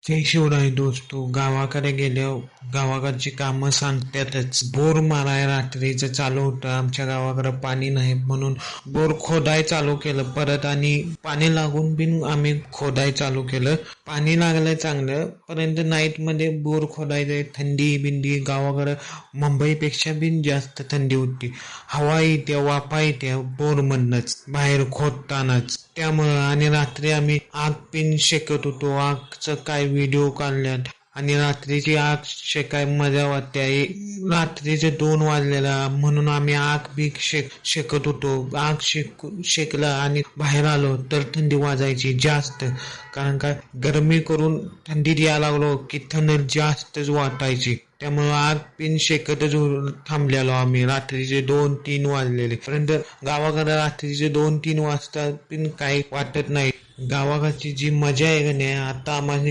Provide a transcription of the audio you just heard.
जय शिवराय दोस्तो. गावाकडे गेल्यावर गावाकडची कामं सांगतातच. बोर माराय रात्रीचं चालू होतं. आमच्या गावाकडे पाणी नाही म्हणून बोर खोदाय चालू केलं परत, आणि पाणी लागून बिन आम्ही खोदाय चालू केलं. पाणी लागलं चांगलं, परंतु नाईट मध्ये बोर खोदायचे. थंडी बिंडी गावाकडं मुंबईपेक्षा बिन जास्त थंडी होती. हवा येते, वाफा येते बोर मधनच बाहेर खोदतानाच. त्यामुळं आणि रात्री आम्ही आग पिन शेकत होतो. आगचं काय व्हिडिओ काढल्यात. आणि रात्रीची आग शेकाय मजा वाटते. रात्रीचे 2 वाजलेला म्हणून आम्ही आग बी शेकत होतो. आग शेकला आणि बाहेर आलो तर थंडी वाजायची जास्त. कारण काय, गरमी करून थंडीत यायला लागलो की थंड जास्तच वाटायची. त्यामुळे आग पिन शेकतच थांबलेलो आम्ही. रात्रीचे 2-3 वाजलेले पर्यंत. गावाकडे रात्रीचे 2-3 वाजता पिन काही वाटत नाही. गावाकडची जी मजा आहे का नाही, आता आम्हाला